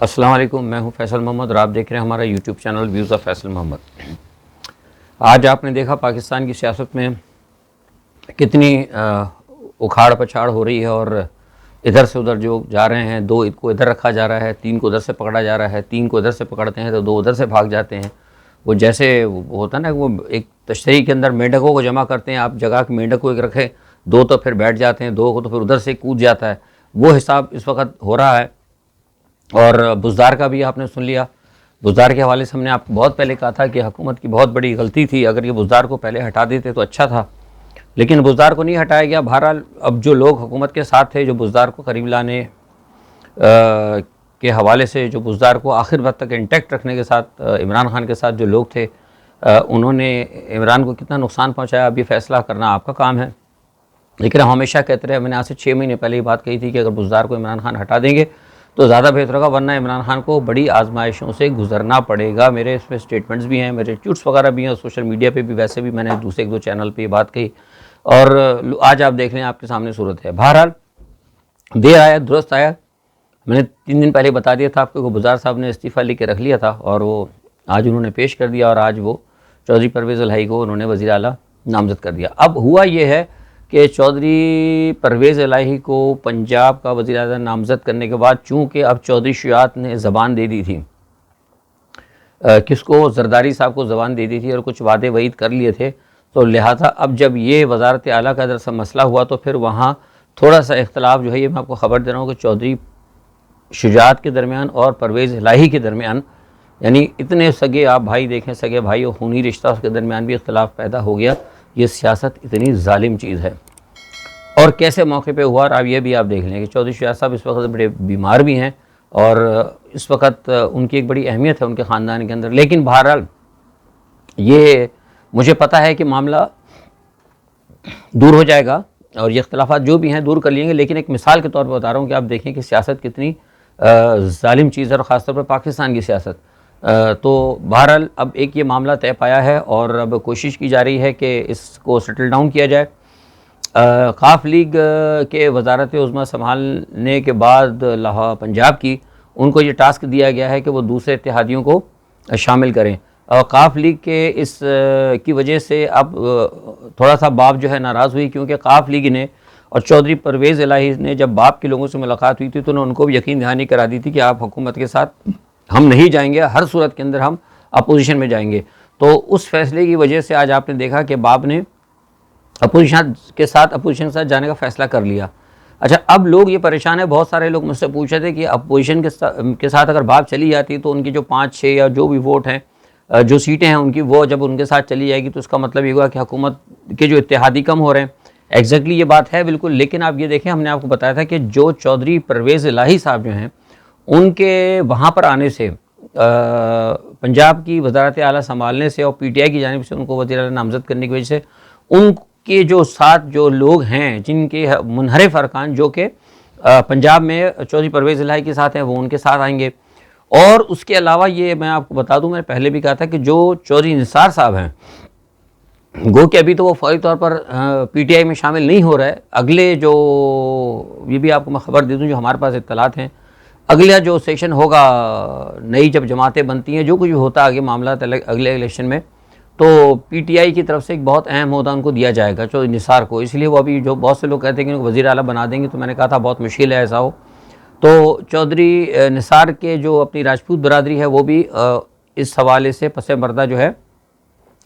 السلام علیکم، میں ہوں فیصل محمد اور آپ دیکھ رہے ہیں ہمارا YouTube channel views of Faisal Muhammad. آج آپ نے دیکھا پاکستان کی سیاست میں کتنی اکھاڑ پچھاڑ ہو رہی ہے، اور ادھر سے ادھر جو جا رہے ہیں، دو کو ادھر رکھا جا رہا ہے، تین کو ادھر سے پکڑا جا رہا ہے، تین کو ادھر سے پکڑتے ہیں تو دو ادھر سے بھاگ جاتے ہیں۔ وہ جیسے ہوتا ہے نا، وہ ایک تشتری کے اندر مینڈکوں کو جمع کرتے ہیں، آپ جگہ کے مینڈک کو ایک رکھے، دو تو پھر بیٹھ جاتے ہیں، دو کو تو پھر ادھر سے کود جاتا ہے۔ وہ حساب اس وقت ہو رہا ہے۔ اور بزدار کا بھی آپ نے سن لیا۔ بزدار کے حوالے سے ہم نے آپ کو بہت پہلے کہا تھا کہ حکومت کی بہت بڑی غلطی تھی، اگر یہ بزدار کو پہلے ہٹا دیتے تو اچھا تھا، لیکن بزدار کو نہیں ہٹایا گیا۔ بہرحال اب جو لوگ حکومت کے ساتھ تھے، جو بزدار کو قریب لانے کے حوالے سے، جو بزدار کو آخر وقت تک انٹیکٹ رکھنے کے ساتھ، عمران خان کے ساتھ جو لوگ تھے، انہوں نے عمران کو کتنا نقصان پہنچایا، اب یہ فیصلہ کرنا آپ کا کام ہے۔ لیکن ہم ہمیشہ کہتے رہے، میں نے آج سے 6 مہینے پہلے یہ بات کہی تھی کہ اگر بزدار کو عمران خان ہٹا دیں گے تو زیادہ بہتر ہوگا، ورنہ عمران خان کو بڑی آزمائشوں سے گزرنا پڑے گا۔ میرے اس میں سٹیٹمنٹس بھی ہیں، میرے ٹویٹس وغیرہ بھی ہیں، اور سوشل میڈیا پہ بھی ویسے بھی میں نے دوسرے ایک دو چینل پہ یہ بات کہی، اور آج آپ دیکھ لیں آپ کے سامنے صورت ہے۔ بہرحال دیر آیا درست آیا۔ میں نے 3 دن پہلے بتا دیا تھا آپ کو کہ بزدار صاحب نے استعفیٰ لے کے رکھ لیا تھا، اور وہ آج انہوں نے پیش کر دیا، اور آج وہ چودھری پرویز الہی کو انہوں نے وزیر اعلیٰ نامزد کر دیا۔ اب ہوا یہ ہے کہ چودھری پرویز الہی کو پنجاب کا وزیر اعظم نامزد کرنے کے بعد، چونکہ اب چودھری شجاعت نے زبان دے دی تھی، کس کو، زرداری صاحب کو زبان دے دی تھی، اور کچھ وعدے وعید کر لیے تھے، تو لہٰذا اب جب یہ وزارت اعلیٰ کا ادھر مسئلہ ہوا تو پھر وہاں تھوڑا سا اختلاف جو ہے، یہ میں آپ کو خبر دے رہا ہوں کہ چودھری شجاعت کے درمیان اور پرویز الہی کے درمیان، یعنی اتنے سگے آپ بھائی دیکھیں، سگے بھائی اور خونی رشتہ، اس کے درمیان بھی اختلاف پیدا ہو گیا۔ یہ سیاست اتنی ظالم چیز ہے، اور کیسے موقع پہ ہوا، اور اب یہ بھی آپ دیکھ لیں کہ چودھری شجاعت صاحب اس وقت بڑے بیمار بھی ہیں، اور اس وقت ان کی ایک بڑی اہمیت ہے ان کے خاندان کے اندر۔ لیکن بہرحال یہ مجھے پتہ ہے کہ معاملہ دور ہو جائے گا، اور یہ اختلافات جو بھی ہیں دور کر لیں گے، لیکن ایک مثال کے طور پر بتا رہا ہوں کہ آپ دیکھیں کہ سیاست کتنی ظالم چیز ہے، اور خاص طور پر پاکستان کی سیاست۔ تو بہرحال اب ایک یہ معاملہ طے پایا ہے، اور اب کوشش کی جا رہی ہے کہ اس کو سیٹل ڈاؤن کیا جائے۔ قاف لیگ کے وزارت عظمیٰ سنبھالنے کے بعد پنجاب کی، ان کو یہ ٹاسک دیا گیا ہے کہ وہ دوسرے اتحادیوں کو شامل کریں، اور قاف لیگ کے اس کی وجہ سے اب تھوڑا سا باپ جو ہے ناراض ہوئی، کیونکہ قاف لیگ نے اور چودھری پرویز الہی نے جب باپ کے لوگوں سے ملاقات ہوئی تھی تو انہوں نے ان کو بھی یقین دہانی کرا دی تھی کہ آپ حکومت کے ساتھ ہم نہیں جائیں گے، ہر صورت کے اندر ہم اپوزیشن میں جائیں گے۔ تو اس فیصلے کی وجہ سے آج آپ نے دیکھا کہ باپ نے اپوزیشن کے ساتھ جانے کا فیصلہ کر لیا۔ اچھا، اب لوگ یہ پریشان ہیں، بہت سارے لوگ مجھ سے پوچھ رہے تھے کہ اپوزیشن کے ساتھ اگر باپ چلی جاتی تو ان کی جو 5-6 یا جو بھی ووٹ ہیں، جو سیٹیں ہیں ان کی، وہ جب ان کے ساتھ چلی جائے گی تو اس کا مطلب یہ ہوا کہ حکومت کے جو اتحادی کم ہو رہے ہیں۔ ایگزیکٹلی یہ بات ہے بالکل، لیکن آپ یہ دیکھیں، ہم نے آپ کو بتایا تھا کہ جو چودھری پرویز الہی صاحب جو ہیں، ان کے وہاں پر آنے سے، پنجاب کی وزارت اعلیٰ سنبھالنے سے، اور پی ٹی آئی کی جانب سے ان کو وزیر اعلیٰ نامزد کرنے کی وجہ سے، ان کے جو ساتھ جو لوگ ہیں، جن کے منحرف ارکان جو کہ پنجاب میں چودھری پرویز الہی کے ساتھ ہیں، وہ ان کے ساتھ آئیں گے۔ اور اس کے علاوہ یہ میں آپ کو بتا دوں، میں نے پہلے بھی کہا تھا کہ جو چودھری نثار صاحب ہیں، گو کہ ابھی تو وہ فوری طور پر پی ٹی آئی میں شامل نہیں ہو رہا ہے، اگلے جو، یہ بھی آپ کو میں خبر دے دوں جو ہمارے پاس اطلاعات ہیں، اگلا جو سیشن ہوگا، نئی جب جماعتیں بنتی ہیں، جو کچھ بھی ہوتا ہے آگے معاملات اگلے الیکشن میں، تو پی ٹی آئی کی طرف سے ایک بہت اہم عہدہ ان کو دیا جائے گا، چودھری نثار کو۔ اس لیے وہ ابھی جو بہت سے لوگ کہتے ہیں کہ ان کو وزیر اعلیٰ بنا دیں گے، تو میں نے کہا تھا بہت مشکل ہے ایسا ہو۔ تو چودھری نثار کے جو اپنی راجپوت برادری ہے، وہ بھی اس حوالے سے پس پردہ جو ہے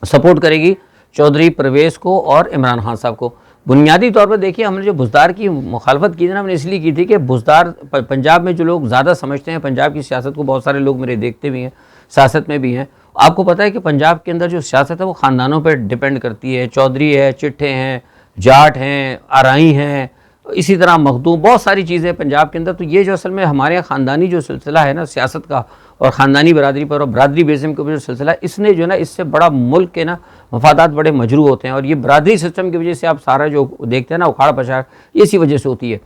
سپورٹ کرے گی چودھری پرویز کو اور عمران خان صاحب کو۔ بنیادی طور پر دیکھیے، ہم نے جو بزدار کی مخالفت کی تھی نا، ہم نے اس لیے کی تھی کہ بزدار پنجاب میں جو لوگ زیادہ سمجھتے ہیں پنجاب کی سیاست کو، بہت سارے لوگ میرے دیکھتے بھی ہیں، سیاست میں بھی ہیں، آپ کو پتہ ہے کہ پنجاب کے اندر جو سیاست ہے وہ خاندانوں پہ ڈیپینڈ کرتی ہے۔ چودھری ہے، چٹھے ہیں، جاٹ ہیں، آرائی ہیں، اسی طرح مخدوم، بہت ساری چیزیں پنجاب کے اندر۔ تو یہ جو اصل میں ہمارے یہاں خاندانی جو سلسلہ ہے نا سیاست کا، اور خاندانی برادری پر اور برادری بیزم کے جو سلسلہ ہے، اس نے جو ہے نا، اس سے بڑا ملک کے نا مفادات بڑے مجروح ہوتے ہیں، اور یہ برادری سسٹم کی وجہ سے آپ سارا جو دیکھتے ہیں نا اکھاڑ پچھاڑ، اسی وجہ سے ہوتی ہے۔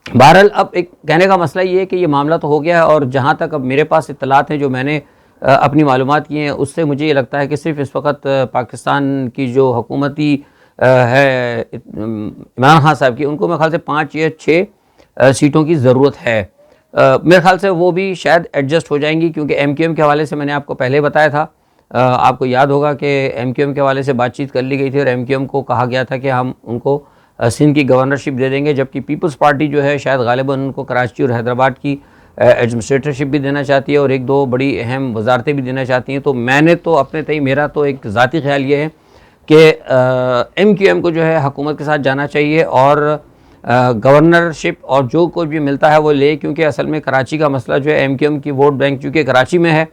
بہرحال اب ایک کہنے کا مسئلہ یہ ہے کہ یہ معاملہ تو ہو گیا ہے، اور جہاں تک اب میرے پاس اطلاعات ہیں، جو میں نے اپنی معلومات کی ہیں، اس سے مجھے یہ لگتا ہے کہ صرف اس وقت پاکستان کی جو حکومتی ہے عمران خان صاحب کی، ان کو میرے خیال سے 5 یا 6 سیٹوں کی ضرورت ہے۔ میرے خیال سے وہ بھی شاید ایڈجسٹ ہو جائیں گی، کیونکہ ایم کیو ایم کے حوالے سے میں نے آپ کو پہلے بتایا تھا، آپ کو یاد ہوگا کہ ایم کیو ایم کے حوالے سے بات چیت کر لی گئی تھی اور ایم کیو ایم کو کہا گیا تھا کہ ہم ان کو سندھ کی گورنرشپ دے دیں گے، جبکہ پیپلز پارٹی جو ہے شاید غالباً ان کو کراچی اور حیدرآباد کی ایڈمنسٹریٹرشپ بھی دینا چاہتی ہے اور ایک دو بڑی اہم وزارتیں بھی دینا چاہتی ہیں۔ تو میں نے تو اپنے تئیں، میرا تو ایک ذاتی خیال یہ ہے کہ ایم کیو ایم کو جو ہے حکومت کے ساتھ جانا چاہیے اور گورنرشپ اور جو کچھ بھی ملتا ہے وہ لے، کیونکہ اصل میں کراچی کا مسئلہ جو ہے ایم کیو ایم کی ووٹ بینک چونکہ کراچی میں ہے،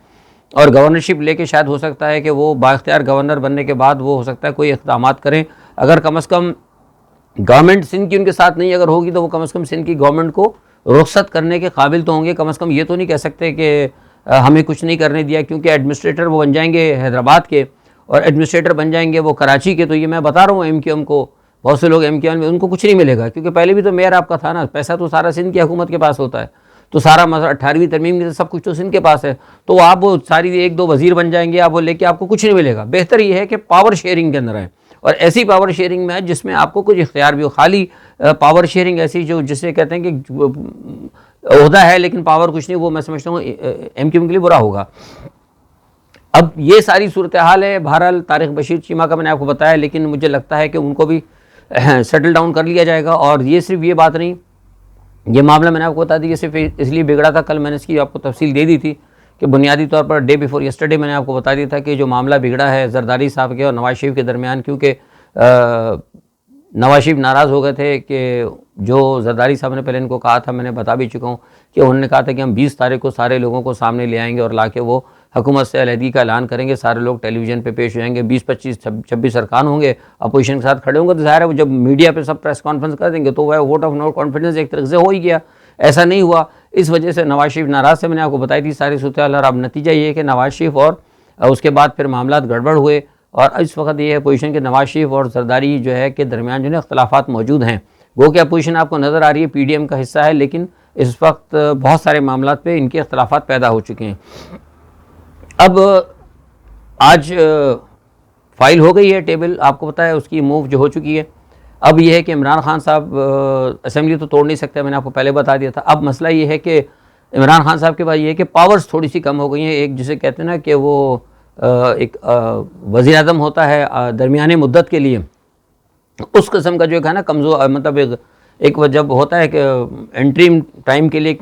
اور گورنرشپ لے کے شاید ہو سکتا ہے کہ وہ بااختیار گورنر بننے کے بعد وہ ہو سکتا ہے کوئی اقدامات کریں، اگر کم از کم گورنمنٹ سندھ کی ان کے ساتھ نہیں اگر ہوگی تو وہ کم از کم سندھ کی گورنمنٹ کو رخصت کرنے کے قابل تو ہوں گے، کم از کم یہ تو نہیں کہہ سکتے کہ ہمیں کچھ نہیں کرنے دیا، کیونکہ ایڈمنسٹریٹر وہ بن جائیں گے حیدرآباد کے اور ایڈمنسٹریٹر بن جائیں گے وہ کراچی کے۔ تو یہ میں بتا رہا ہوں ایم کیو ایم کو، بہت سے لوگ ایم کیو ایم میں ان کو کچھ نہیں ملے گا، کیونکہ پہلے بھی تو میئر آپ کا تھا نا، پیسہ تو سارا سندھ کی حکومت کے پاس ہوتا ہے، تو سارا 18ویں ترمیم کے سب کچھ تو سندھ کے پاس ہے، تو آپ وہ ساری ایک دو وزیر بن جائیں گے، آپ وہ لے کے آپ کو کچھ نہیں ملے گا۔ بہتر یہ ہے کہ پاور شیئرنگ کے اندر آئیں، اور ایسی پاور شیئرنگ میں ہے جس میں آپ کو کچھ اختیار بھی ہو، خالی پاور شیئرنگ ایسی جو جسے کہتے ہیں کہ عہدہ ہے لیکن پاور کچھ نہیں، وہ میں سمجھتا ہوں ایم کیو ایم کے لیے برا ہوگا۔ اب یہ ساری صورتحال ہے، بہرحال طارق بشیر چیمہ کا میں نے آپ کو بتایا، لیکن مجھے لگتا ہے کہ ان کو بھی سیٹل ڈاؤن کر لیا جائے گا، اور یہ صرف یہ بات نہیں، یہ معاملہ میں نے آپ کو بتا دی، یہ صرف اس لیے بگڑا تھا، کل میں نے اس کی آپ کو تفصیل دے دی تھی کہ بنیادی طور پر ڈے بیفور یسٹرڈے میں نے آپ کو بتا دیا تھا کہ جو معاملہ بگڑا ہے زرداری صاحب کے اور نواز شریف کے درمیان، کیونکہ نواز شریف ناراض ہو گئے تھے کہ جو زرداری صاحب نے پہلے ان کو کہا تھا، میں نے بتا بھی چکا ہوں کہ انہوں نے کہا تھا کہ ہم 20 تاریخ کو سارے لوگوں کو سامنے لے آئیں گے اور لا کے وہ حکومت سے علیحدگی کا اعلان کریں گے، سارے لوگ ٹیلی ویژن پہ پیش ہو جائیں گے، 20 25 26 ارکان ہوں گے، اپوزیشن کے ساتھ کھڑے ہوں گے، تو ظاہر ہے وہ جب میڈیا پہ سب پریس کانفرنس کر دیں گے تو وہ ووٹ آف نو کانفیڈنس ایک طرح سے ہو ہی گیا، ایسا نہیں ہوا، اس وجہ سے نواز شریف ناراض سے میں نے آپ کو بتائی تھی ساری صورتحال، اور اب نتیجہ یہ ہے کہ نواز شریف اور اس کے بعد پھر معاملات گڑبڑ ہوئے، اور اس وقت یہ ہے پوزیشن کہ نواز شریف اور زرداری جو ہے کے درمیان جو ہے اختلافات موجود ہیں، وہ کہ اپوزیشن آپ کو نظر آ رہی ہے پی ڈی ایم کا حصہ ہے، لیکن اس وقت بہت سارے معاملات پہ ان کے اختلافات پیدا ہو چکے ہیں۔ اب آج فائل ہو گئی ہے ٹیبل، آپ کو پتہ ہے اس کی موو جو ہو چکی ہے، اب یہ ہے کہ عمران خان صاحب اسمبلی تو توڑ نہیں سکتے، میں نے آپ کو پہلے بتا دیا تھا، اب مسئلہ یہ ہے کہ عمران خان صاحب کے پاس یہ ہے کہ پاورز تھوڑی سی کم ہو گئی ہیں، ایک جسے کہتے ہیں نا کہ وہ ایک وزیر اعظم ہوتا ہے درمیانے مدت کے لیے، اس قسم کا جو ہے نا کمزور، مطلب ایک جب ہوتا ہے کہ انٹریم ٹائم کے لیے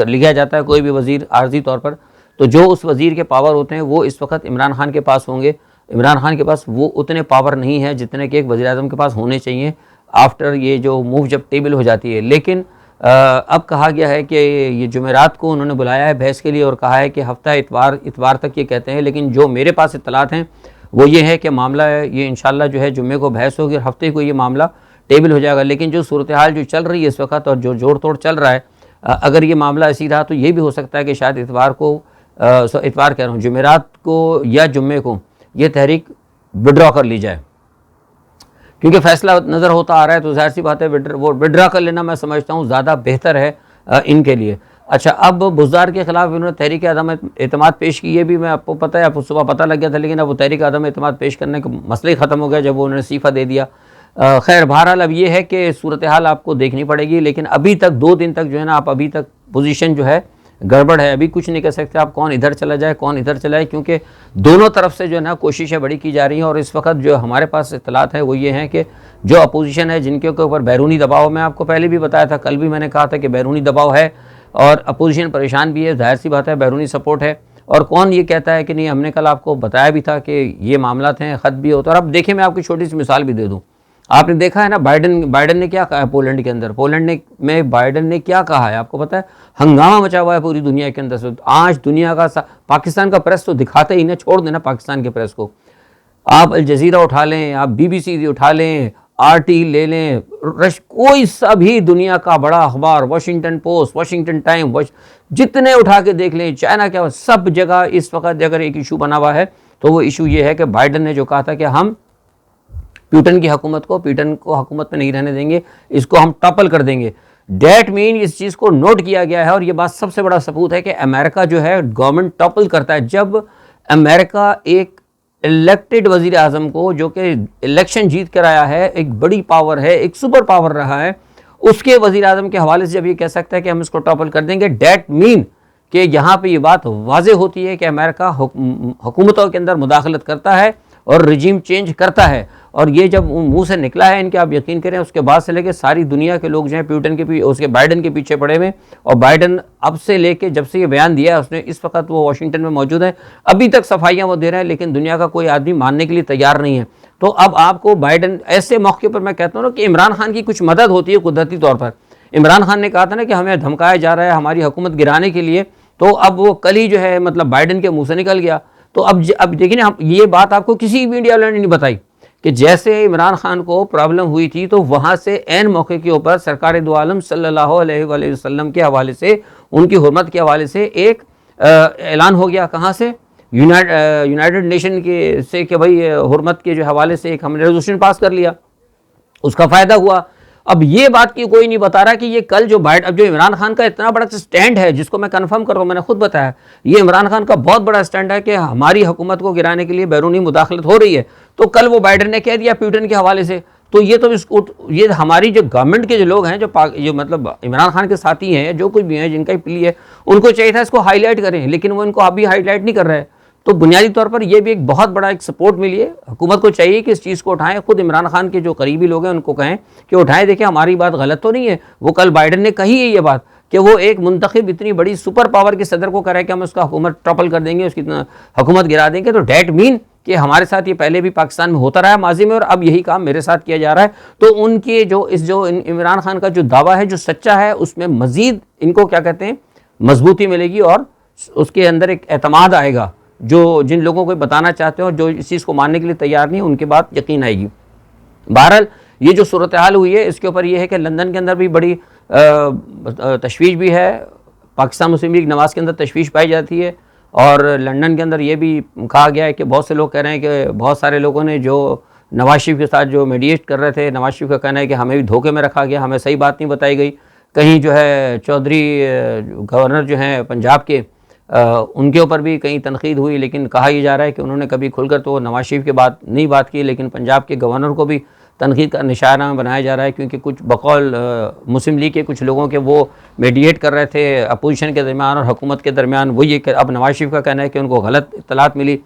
لکھا جاتا ہے کوئی بھی وزیر عارضی طور پر، تو جو اس وزیر کے پاور ہوتے ہیں وہ اس وقت عمران خان کے پاس ہوں گے، عمران خان کے پاس وہ اتنے پاور نہیں ہے جتنے کہ ایک وزیر اعظم کے پاس ہونے چاہیے آفٹر یہ جو موو جب ٹیبل ہو جاتی ہے۔ لیکن اب کہا گیا ہے کہ یہ جمعرات کو انہوں نے بلایا ہے بحث کے لیے اور کہا ہے کہ ہفتہ اتوار تک یہ کہتے ہیں، لیکن جو میرے پاس اطلاعات ہیں وہ یہ ہے کہ معاملہ یہ انشاءاللہ جو ہے جمعے کو بحث ہوگی اور ہفتے کو یہ معاملہ ٹیبل ہو جائے گا، لیکن جو صورتحال جو چل رہی ہے اس وقت اور جو جوڑ توڑ چل رہا ہے، اگر یہ معاملہ ایسی رہا تو یہ بھی ہو سکتا ہے کہ شاید اتوار کہہ رہا ہوں جمعرات کو یا جمعے کو یہ تحریک وڈرا کر لی جائے، کیونکہ فیصلہ نظر ہوتا آ رہا ہے، تو ظاہر سی بات ہے وہ وڈرا کر لینا میں سمجھتا ہوں زیادہ بہتر ہے ان کے لیے۔ اچھا، اب بزدار کے خلاف انہوں نے تحریک عدم اعتماد پیش کی، یہ بھی میں آپ کو پتہ ہے، آپ کو صبح پتہ لگ گیا تھا، لیکن اب وہ تحریک عدم اعتماد پیش کرنے کا مسئلہ ہی ختم ہو گیا جب وہ انہوں نے استعفیٰ دے دیا۔ خیر بہرحال اب یہ ہے کہ صورتحال آپ کو دیکھنی پڑے گی، لیکن ابھی تک 2 دن تک جو ہے نا آپ ابھی تک پوزیشن جو ہے گڑبڑ ہے، ابھی کچھ نہیں کہہ سکتے آپ کون ادھر چلا جائے کون ادھر چلا جائے، کیونکہ دونوں طرف سے جو ہے نا کوششیں بڑی کی جا رہی ہیں، اور اس وقت جو ہمارے پاس اطلاعات ہیں وہ یہ ہیں کہ جو اپوزیشن ہے جن کے اوپر بیرونی دباؤ، میں آپ کو پہلے بھی بتایا تھا، کل بھی میں نے کہا تھا کہ بیرونی دباؤ ہے اور اپوزیشن پریشان بھی ہے، ظاہر سی بات ہے بیرونی سپورٹ ہے، اور کون یہ کہتا ہے کہ نہیں، ہم نے کل آپ کو بتایا بھی تھا کہ یہ معاملات ہیں، خط بھی ہوتا ہے۔ اور اب دیکھیں میں آپ کی چھوٹی سی مثال بھی دے دوں، آپ نے دیکھا ہے نا بائیڈن نے کیا کہا ہے پولینڈ کے اندر، میں بائیڈن نے کیا کہا ہے آپ کو پتہ ہے، ہنگامہ مچا ہوا ہے پوری دنیا کے اندر سے، آج دنیا کا پاکستان کا پریس تو دکھاتے ہی نہیں، چھوڑ دینا پاکستان کے پریس کو، آپ الجزیرہ اٹھا لیں، آپ بی بی سی اٹھا لیں، آر ٹی لے لیں، کوئی سا بھی دنیا کا بڑا اخبار، واشنگٹن پوسٹ، واشنگٹن ٹائم، جتنے اٹھا کے دیکھ لیں، چائنا کیا، سب جگہ اس وقت اگر ایک ایشو بنا ہوا ہے تو وہ ایشو یہ ہے کہ بائیڈن نے جو کہا تھا کہ ہم پیوٹن کو حکومت میں نہیں رہنے دیں گے، اس کو ہم ٹاپل کر دیں گے، ڈیٹ مین اس چیز کو نوٹ کیا گیا ہے، اور یہ بات سب سے بڑا ثبوت ہے کہ امریکہ جو ہے گورنمنٹ ٹاپل کرتا ہے، جب امریکہ ایک الیکٹڈ وزیر اعظم کو جو کہ الیکشن جیت کر آیا ہے، ایک بڑی پاور ہے، ایک سپر پاور رہا ہے، اس کے وزیر اعظم کے حوالے سے جب یہ کہہ سکتا ہے کہ ہم اس کو ٹاپل کر دیں گے، دیٹ مین کہ یہاں پہ یہ بات واضح ہوتی ہے کہ امریکہ حکومتوں کے اندر مداخلت کرتا ہے اور رجیم چینج کرتا ہے، اور یہ جب منہ سے نکلا ہے ان کے، آپ یقین کریں اس کے بعد سے لے کے ساری دنیا کے لوگ جو ہیں پیوٹن کے اس کے بائیڈن کے پیچھے پڑے ہوئے، اور بائیڈن اب سے لے کے جب سے یہ بیان دیا ہے اس نے، اس وقت وہ واشنگٹن میں موجود ہے، ابھی تک صفائیاں وہ دے رہے ہیں، لیکن دنیا کا کوئی آدمی ماننے کے لیے تیار نہیں ہے۔ تو اب آپ کو بائیڈن ایسے موقع پر میں کہتا ہوں نا کہ عمران خان کی کچھ مدد ہوتی ہے قدرتی طور پر۔ عمران خان نے کہا تھا نا کہ ہمیں دھمکایا جا رہا ہے ہماری حکومت گرانے کے لیے، تو اب وہ کل ہی جو ہے مطلب بائیڈن کے منہ سے نکل گیا۔ تو اب دیکھیں نا، یہ بات آپ کو کسی میڈیا والے نے نہیں بتائی کہ جیسے عمران خان کو پرابلم ہوئی تھی تو وہاں سے عین موقع کے اوپر سرکار دو عالم صلی اللہ علیہ وآلہ وسلم کے حوالے سے، ان کی حرمت کے حوالے سے ایک اعلان ہو گیا، کہاں سے؟ یونائٹڈ نیشن کے سے، کہ بھائی حرمت کے جو حوالے سے ایک ہم نے ریزولوشن پاس کر لیا، اس کا فائدہ ہوا۔ اب یہ بات کی کوئی نہیں بتا رہا کہ یہ کل جو اب جو عمران خان کا اتنا بڑا سٹینڈ ہے، جس کو میں کنفرم کر رہا ہوں، میں نے خود بتایا، یہ عمران خان کا بہت بڑا سٹینڈ ہے کہ ہماری حکومت کو گرانے کے لیے بیرونی مداخلت ہو رہی ہے، تو کل وہ بائیڈن نے کہہ دیا پیوٹن کے حوالے سے، تو یہ تو یہ ہماری جو گورنمنٹ کے جو لوگ ہیں، جو مطلب عمران خان کے ساتھی ہیں، جو کچھ بھی ہیں، جن کا پلی ہے، ان کو چاہیے تھا اس کو ہائی لائٹ کریں، لیکن وہ ان کو ابھی ہائی لائٹ نہیں کر رہے۔ تو بنیادی طور پر یہ بھی ایک بہت بڑا ایک سپورٹ ملی ہے، حکومت کو چاہیے کہ اس چیز کو اٹھائیں، خود عمران خان کے جو قریبی لوگ ہیں ان کو کہیں کہ اٹھائیں، دیکھیں ہماری بات غلط تو نہیں ہے۔ وہ کل بائیڈن نے کہی ہے یہ بات کہ وہ ایک منتخب اتنی بڑی سپر پاور کے صدر کو کہہ رہا ہے کہ ہم اس کا حکومت ٹرپل کر دیں گے، اس کی حکومت گرا دیں گے، تو دیٹ مین کہ ہمارے ساتھ یہ پہلے بھی پاکستان میں ہوتا رہا ہے ماضی میں، اور اب یہی کام میرے ساتھ کیا جا رہا ہے۔ تو ان کے جو عمران خان کا جو دعویٰ ہے جو سچا ہے، اس میں مزید ان کو کیا کہتے ہیں مضبوطی ملے گی، اور اس کے اندر ایک اعتماد آئے گا۔ جو جن لوگوں کو بتانا چاہتے ہیں اور جو اس چیز کو ماننے کے لیے تیار نہیں، ان کے بات یقین آئے گی۔ بہرحال یہ جو صورتحال ہوئی ہے، اس کے اوپر یہ ہے کہ لندن کے اندر بھی بڑی تشویش بھی ہے، پاکستان مسلم لیگ نواز کے اندر تشویش پائی جاتی ہے، اور لندن کے اندر یہ بھی کہا گیا ہے کہ بہت سے لوگ کہہ رہے ہیں کہ بہت سارے لوگوں نے جو نواز شریف کے ساتھ جو میڈیٹ کر رہے تھے، نواز شریف کا کہنا ہے کہ ہمیں بھی دھوکے میں رکھا گیا، ہمیں صحیح بات نہیں بتائی گئی۔ کہیں جو ہے چودھری گورنر جو ہیں پنجاب کے، ان کے اوپر بھی کہیں تنقید ہوئی، لیکن کہا یہ جا رہا ہے کہ انہوں نے کبھی کھل کر تو نواز شریف کے بات کی، لیکن پنجاب کے گورنر کو بھی تنقید کا نشانہ بنایا جا رہا ہے، کیونکہ کچھ بقول مسلم لیگ کے کچھ لوگوں کے وہ میڈیٹ کر رہے تھے اپوزیشن کے درمیان اور حکومت کے درمیان، وہ یہ کہ اب نواز شریف کا کہنا ہے کہ ان کو غلط اطلاعات ملی۔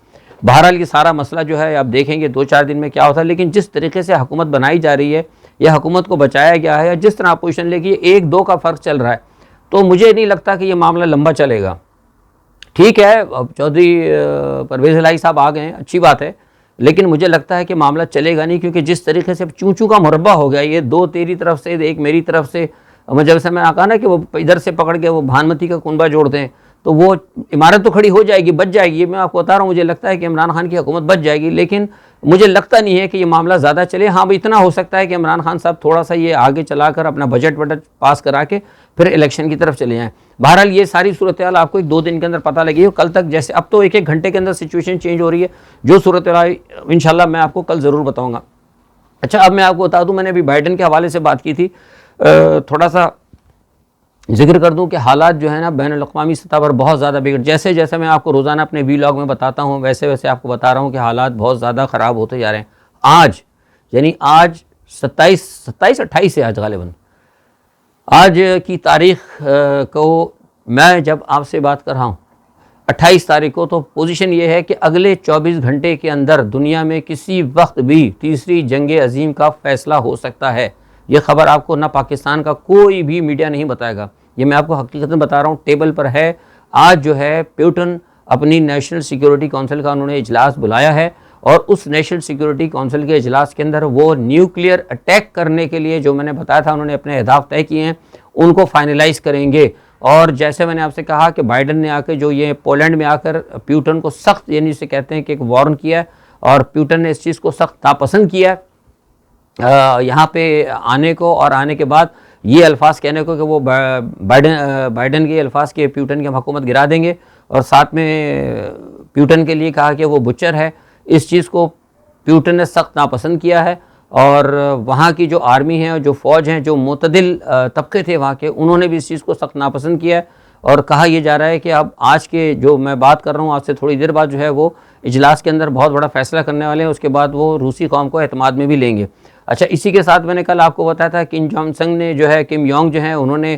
بہرحال یہ سارا مسئلہ جو ہے آپ دیکھیں گے 2-4 دن میں کیا ہوتا ہے، لیکن جس طریقے سے حکومت بنائی جا رہی ہے یا حکومت کو بچایا گیا ہے، یا جس طرح اپوزیشن لے کے 1-2 کا فرق چل رہا ہے، تو مجھے نہیں لگتا کہ یہ معاملہ لمبا چلے گا۔ ٹھیک ہے، اب چودھری پرویز الہی صاحب آ گئے ہیں، اچھی بات ہے، لیکن مجھے لگتا ہے کہ معاملہ چلے گا نہیں، کیونکہ جس طریقے سے چوں کا مربع ہو گیا، یہ 2 تیری طرف سے ایک میری طرف سے، جب سے میں نے کہا نا کہ وہ ادھر سے پکڑ کے وہ بھانمتی کا کنبہ جوڑتے ہیں، تو وہ عمارت تو کھڑی ہو جائے گی، بچ جائے گی، یہ میں آپ کو بتا رہا ہوں، مجھے لگتا ہے کہ عمران خان کی حکومت بچ جائے گی، لیکن مجھے لگتا نہیں ہے کہ یہ معاملہ زیادہ چلے۔ ہاں بھائی اتنا ہو سکتا ہے کہ عمران خان صاحب تھوڑا سا یہ آگے چلا کر اپنا بجٹ پاس کرا کے پھر الیکشن کی طرف چلے جائیں۔ بہرحال یہ ساری صورتحال آپ کو 1-2 دن کے اندر پتہ لگے گی، کل تک جیسے اب تو 1-1 گھنٹے کے اندر سچویشن چینج ہو رہی ہے، جو صورتحال انشاءاللہ میں آپ کو کل ضرور بتاؤں گا۔ اچھا، اب میں آپ کو بتا دوں، میں نے ابھی بائیڈن کے حوالے سے بات کی تھی، تھوڑا سا ذکر کر دوں کہ حالات جو ہے نا بین الاقوامی سطح پر بہت زیادہ جیسے جیسے میں آپ کو روزانہ اپنے ویلاگ میں بتاتا ہوں، ویسے ویسے آپ کو بتا رہا ہوں کہ حالات بہت زیادہ خراب ہوتے جا رہے ہیں۔ آج 27-28 ہے آج غالباً، آج کی تاریخ کو میں جب آپ سے بات کر رہا ہوں 28 تاریخ کو، تو پوزیشن یہ ہے کہ اگلے 24 گھنٹے کے اندر دنیا میں کسی وقت بھی تیسری جنگ عظیم کا فیصلہ ہو سکتا ہے۔ یہ خبر آپ کو نہ پاکستان کا کوئی بھی میڈیا نہیں بتائے گا، یہ میں آپ کو حقیقتاً بتا رہا ہوں، ٹیبل پر ہے۔ آج جو ہے پیوٹن اپنی نیشنل سیکیورٹی کونسل کا انہوں نے اجلاس بلایا ہے، اور اس نیشنل سیکیورٹی کونسل کے اجلاس کے اندر وہ نیوکلیئر اٹیک کرنے کے لیے جو میں نے بتایا تھا انہوں نے اپنے اہداف طے کیے ہیں، ان کو فائنلائز کریں گے۔ اور جیسے میں نے آپ سے کہا کہ بائیڈن نے آ کے جو یہ پولینڈ میں آ کر پیوٹن کو سخت، یعنی اسے کہتے ہیں کہ ایک وارن کیا ہے، اور پیوٹن نے اس چیز کو سخت ناپسند کیا ہے یہاں پہ آنے کو، اور آنے کے بعد یہ الفاظ کہنے کو کہ وہ بائیڈن کے الفاظ کے پیوٹن کی ہم حکومت گرا دیں گے، اور ساتھ میں پیوٹن کے لیے کہا کہ وہ بچر ہے۔ اس چیز کو پیوٹن نے سخت ناپسند کیا ہے، اور وہاں کی جو آرمی ہے، جو فوج ہیں، جو معتدل طبقے تھے وہاں کے، انہوں نے بھی اس چیز کو سخت ناپسند کیا ہے، اور کہا یہ جا رہا ہے کہ اب آج کے جو میں بات کر رہا ہوں، آج سے تھوڑی دیر بعد جو ہے وہ اجلاس کے اندر بہت بڑا فیصلہ کرنے والے ہیں، اس کے بعد وہ روسی قوم کو اعتماد میں بھی لیں گے۔ اچھا اسی کے ساتھ میں نے کل آپ کو بتایا تھا کم جونگ سنگ نے جو ہے، کم یونگ جو ہیں انہوں نے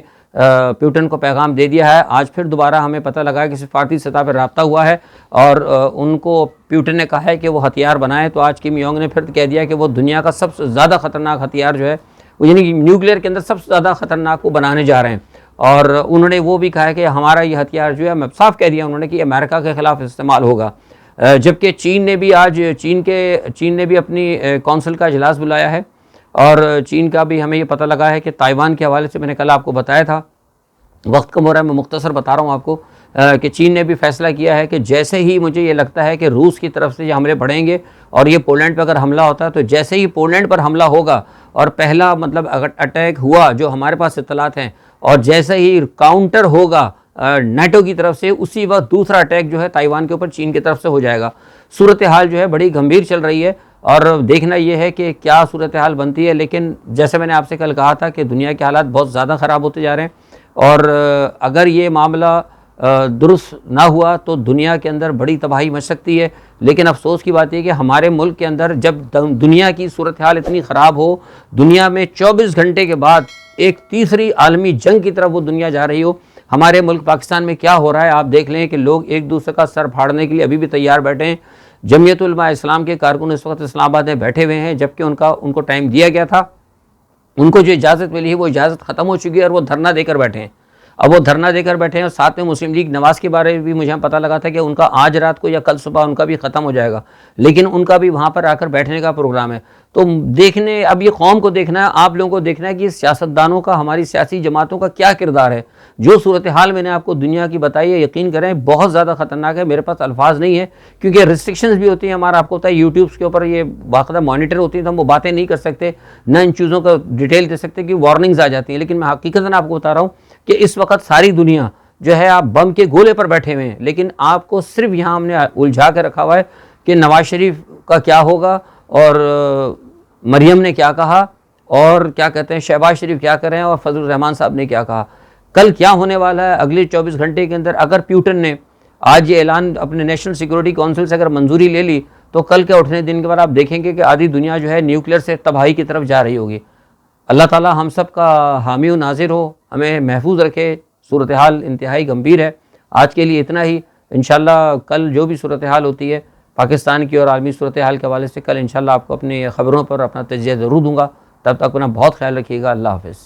پیوٹن کو پیغام دے دیا ہے. آج پھر دوبارہ ہمیں پتہ لگا ہے کہ سفارتی سطح پر رابطہ ہوا ہے اور ان کو پیوٹن نے کہا ہے کہ وہ ہتھیار بنائیں. تو آج کم یونگ نے پھر کہہ دیا کہ وہ دنیا کا سب سے زیادہ خطرناک ہتھیار جو ہے وہ، یعنی کہ نیوکلیئر کے اندر سب سے زیادہ خطرناک وہ بنانے جا رہے ہیں. اور انہوں نے وہ بھی کہا ہے کہ ہمارا یہ ہتھیار جو ہے، میں صاف کہہ دیا انہوں نے کہ امریکہ کے خلاف استعمال ہوگا. جبکہ چین نے بھی آج چین نے بھی اپنی کونسل کا اجلاس بلایا ہے اور چین کا بھی ہمیں یہ پتہ لگا ہے کہ تائیوان کے حوالے سے میں نے کل آپ کو بتایا تھا. وقت کم ہو رہا ہے، میں مختصر بتا رہا ہوں آپ کو کہ چین نے بھی فیصلہ کیا ہے کہ جیسے ہی مجھے یہ لگتا ہے کہ روس کی طرف سے یہ حملے بڑھیں گے اور یہ پولینڈ پہ اگر حملہ ہوتا ہے تو جیسے ہی پولینڈ پر حملہ ہوگا اور پہلا مطلب اگر اٹیک ہوا جو ہمارے پاس اطلاعات ہیں، اور جیسے ہی کاؤنٹر ہوگا نیٹو کی طرف سے، اسی وقت دوسرا اٹیک جو ہے تائیوان کے اوپر چین کی طرف سے ہو جائے گا. صورتحال جو ہے بڑی گمبھیر چل رہی ہے اور دیکھنا یہ ہے کہ کیا صورتحال بنتی ہے. لیکن جیسے میں نے آپ سے کل کہا تھا کہ دنیا کے حالات بہت زیادہ خراب ہوتے جا رہے ہیں اور اگر یہ معاملہ درست نہ ہوا تو دنیا کے اندر بڑی تباہی مچ سکتی ہے. لیکن افسوس کی بات یہ کہ ہمارے ملک کے اندر جب دنیا کی صورتحال اتنی خراب ہو، دنیا میں 24 گھنٹے کے بعد ایک تیسری عالمی جنگ کی طرف وہ دنیا جا رہی ہو، ہمارے ملک پاکستان میں کیا ہو رہا ہے آپ دیکھ لیں کہ لوگ ایک دوسرے کا سر پھاڑنے کے لیے ابھی بھی تیار بیٹھے ہیں. جمعیت علماء اسلام کے کارکن اس وقت اسلام آباد میں بیٹھے ہوئے ہیں، جبکہ ان کو ٹائم دیا گیا تھا، ان کو جو اجازت ملی ہے وہ اجازت ختم ہو چکی ہے اور وہ دھرنا دے کر بیٹھے ہیں. اب وہ دھرنا دے کر بیٹھے ہیں اور ساتھ میں مسلم لیگ نواز کے بارے میں بھی مجھے پتہ لگا تھا کہ ان کا آج رات کو یا کل صبح ان کا بھی ختم ہو جائے گا، لیکن ان کا بھی وہاں پر آ کر بیٹھنے کا پروگرام ہے. تو دیکھنے اب یہ قوم کو دیکھنا ہے، آپ لوگوں کو دیکھنا ہے کہ سیاستدانوں کا، ہماری سیاسی جماعتوں کا کیا کردار ہے. جو صورتحال میں نے آپ کو دنیا کی بتائی ہے، یقین کریں بہت زیادہ خطرناک ہے. میرے پاس الفاظ نہیں ہے کیونکہ ریسٹرکشنز بھی ہوتی ہیں ہمارا، آپ کو پتہ ہے یوٹیوبس کے اوپر یہ باقاعدہ مانیٹر ہوتی ہیں تو ہم وہ باتیں نہیں کر سکتے، نہ ان چیزوں کا ڈیٹیل دے سکتے کہ وارننگز آ جاتی ہیں. لیکن میں حقیقتاً آپ کو بتا رہا ہوں کہ اس وقت ساری دنیا جو ہے آپ بم کے گولے پر بیٹھے ہوئے ہیں، لیکن آپ کو صرف یہاں ہم نے الجھا کے رکھا ہوا ہے کہ نواز شریف کا کیا ہوگا اور مریم نے کیا کہا اور کیا کہتے ہیں شہباز شریف کیا کریں اور فضل الرحمان صاحب نے کیا کہا. کل کیا ہونے والا ہے اگلے 24 گھنٹے کے اندر. اگر پیوٹن نے آج یہ اعلان اپنے نیشنل سیکورٹی کونسل سے اگر منظوری لے لی تو کل کے اٹھنے دن کے بعد آپ دیکھیں گے کہ آدھی دنیا جو ہے نیوکلیئر سے تباہی کی طرف جا رہی ہوگی. اللہ تعالی ہم سب کا حامی و ناظر ہو، ہمیں محفوظ رکھے. صورتحال انتہائی گمبھیر ہے. آج کے لیے اتنا ہی. انشاءاللہ کل جو بھی صورتحال ہوتی ہے پاکستان کی اور عالمی صورتحال کے حوالے سے کل انشاءاللہ آپ کو اپنی خبروں پر اپنا تجزیہ ضرور دوں گا. تب تک اپنا بہت خیال رکھیے گا. اللہ حافظ.